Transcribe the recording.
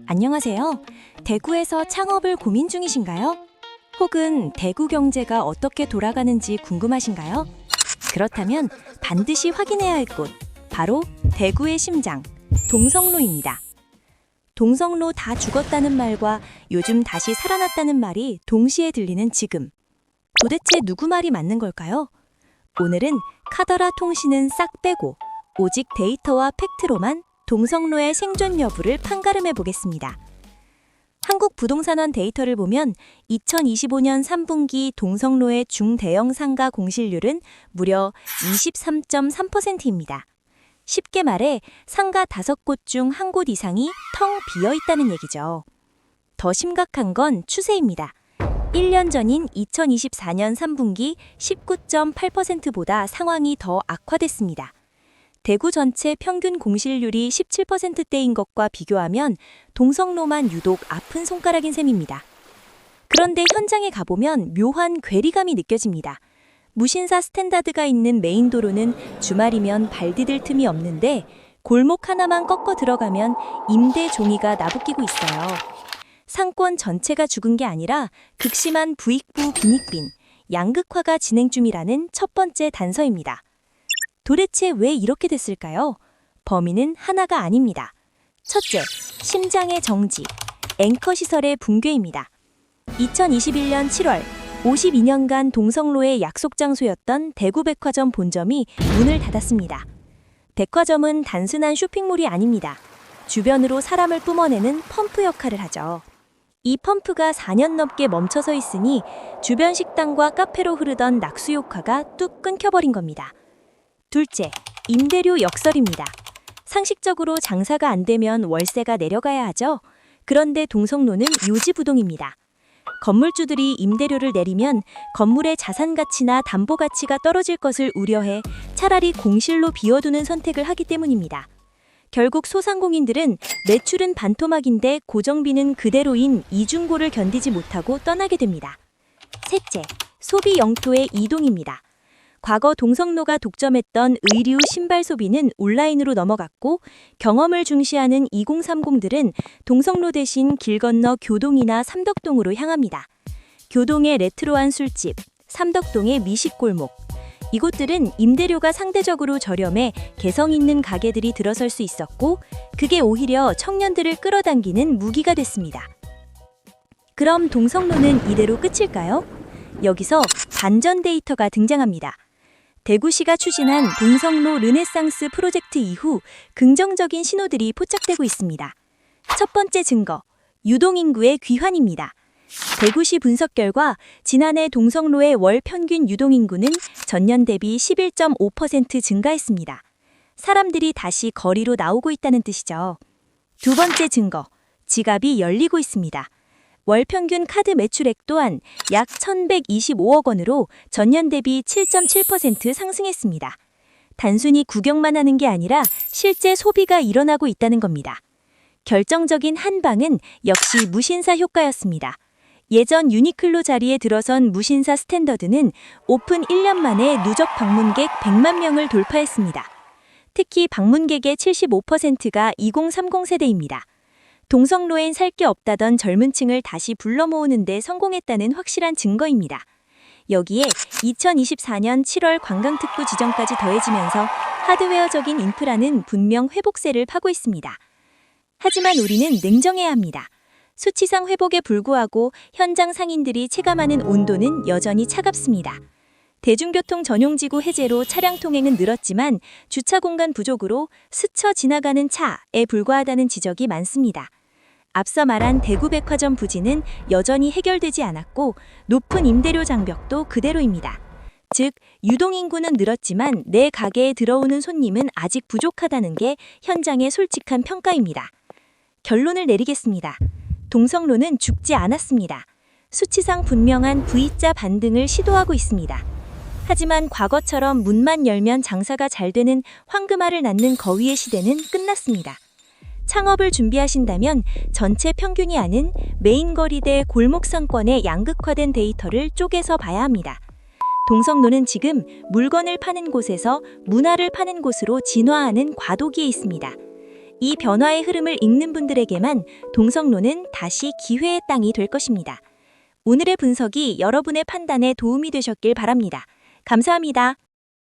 안녕하세요. 대구에서 창업을 고민 중이신가요? 혹은 대구 경제가 어떻게 돌아가는지 궁금하신가요? 그렇다면 반드시 확인해야 할 곳, 바로 대구의 심장, 동성로입니다. 동성로 다 죽었다는 말과 요즘 다시 살아났다는 말이 동시에 들리는 지금. 도대체 누구 말이 맞는 걸까요? 오늘은 카더라 통신은 싹 빼고 오직 데이터와 팩트로만 동성로의 생존 여부를 판가름해 보겠습니다. 한국부동산원 데이터를 보면 2025년 3분기 동성로의 중대형 상가 공실률은 무려 23.3%입니다. 쉽게 말해 상가 5곳 중 1곳 이상이 텅 비어 있다는 얘기죠. 더 심각한 건 추세입니다. 1년 전인 2024년 3분기 19.8%보다 상황이 더 악화됐습니다. 대구 전체 평균 공실률이 17%대인 것과 비교하면 동성로만 유독 아픈 손가락인 셈입니다. 그런데 현장에 가보면 묘한 괴리감이 느껴집니다. 무신사 스탠다드가 있는 메인 도로는 주말이면 발 디딜 틈이 없는데 골목 하나만 꺾어 들어가면 임대 종이가 나부끼고 있어요. 상권 전체가 죽은 게 아니라 극심한 부익부 빈익빈, 양극화가 진행 중이라는 첫 번째 단서입니다. 도대체 왜 이렇게 됐을까요? 범인은 하나가 아닙니다. 첫째, 심장의 정지, 앵커 시설의 붕괴입니다. 2021년 7월, 52년간 동성로의 약속 장소였던 대구백화점 본점이 문을 닫았습니다. 백화점은 단순한 쇼핑몰이 아닙니다. 주변으로 사람을 뿜어내는 펌프 역할을 하죠. 이 펌프가 4년 넘게 멈춰서 있으니 주변 식당과 카페로 흐르던 낙수효과가 뚝 끊겨버린 겁니다. 둘째, 임대료 역설입니다. 상식적으로 장사가 안 되면 월세가 내려가야 하죠. 그런데 동성로는 요지부동입니다. 건물주들이 임대료를 내리면 건물의 자산 가치나 담보 가치가 떨어질 것을 우려해 차라리 공실로 비워두는 선택을 하기 때문입니다. 결국 소상공인들은 매출은 반토막인데 고정비는 그대로인 이중고를 견디지 못하고 떠나게 됩니다. 셋째, 소비 영토의 이동입니다. 과거 동성로가 독점했던 의류, 신발 소비는 온라인으로 넘어갔고 경험을 중시하는 2030들은 동성로 대신 길 건너 교동이나 삼덕동으로 향합니다. 교동의 레트로한 술집, 삼덕동의 미식골목. 이곳들은 임대료가 상대적으로 저렴해 개성 있는 가게들이 들어설 수 있었고 그게 오히려 청년들을 끌어당기는 무기가 됐습니다. 그럼 동성로는 이대로 끝일까요? 여기서 반전 데이터가 등장합니다. 대구시가 추진한 동성로 르네상스 프로젝트 이후 긍정적인 신호들이 포착되고 있습니다. 첫 번째 증거, 유동인구의 귀환입니다. 대구시 분석 결과 지난해 동성로의 월 평균 유동인구는 전년 대비 11.5% 증가했습니다. 사람들이 다시 거리로 나오고 있다는 뜻이죠. 두 번째 증거, 지갑이 열리고 있습니다. 월 평균 카드 매출액 또한 약 1,125억 원으로 전년 대비 7.7% 상승했습니다. 단순히 구경만 하는 게 아니라 실제 소비가 일어나고 있다는 겁니다. 결정적인 한 방은 역시 무신사 효과였습니다. 예전 유니클로 자리에 들어선 무신사 스탠더드는 오픈 1년 만에 누적 방문객 100만 명을 돌파했습니다. 특히 방문객의 75%가 2030 세대입니다. 동성로엔 살 게 없다던 젊은 층을 다시 불러 모으는 데 성공했다는 확실한 증거입니다. 여기에 2024년 7월 관광특구 지정까지 더해지면서 하드웨어적인 인프라는 분명 회복세를 파고 있습니다. 하지만 우리는 냉정해야 합니다. 수치상 회복에 불구하고 현장 상인들이 체감하는 온도는 여전히 차갑습니다. 대중교통 전용지구 해제로 차량 통행은 늘었지만 주차 공간 부족으로 스쳐 지나가는 차에 불과하다는 지적이 많습니다. 앞서 말한 대구백화점 부지는 여전히 해결되지 않았고 높은 임대료 장벽도 그대로입니다. 즉, 유동인구는 늘었지만 내 가게에 들어오는 손님은 아직 부족하다는 게 현장의 솔직한 평가입니다. 결론을 내리겠습니다. 동성로는 죽지 않았습니다. 수치상 분명한 V자 반등을 시도하고 있습니다. 하지만 과거처럼 문만 열면 장사가 잘 되는 황금알을 낳는 거위의 시대는 끝났습니다. 창업을 준비하신다면 전체 평균이 아닌 메인 거리대 골목 상권의 양극화된 데이터를 쪼개서 봐야 합니다. 동성로는 지금 물건을 파는 곳에서 문화를 파는 곳으로 진화하는 과도기에 있습니다. 이 변화의 흐름을 읽는 분들에게만 동성로는 다시 기회의 땅이 될 것입니다. 오늘의 분석이 여러분의 판단에 도움이 되셨길 바랍니다. 감사합니다.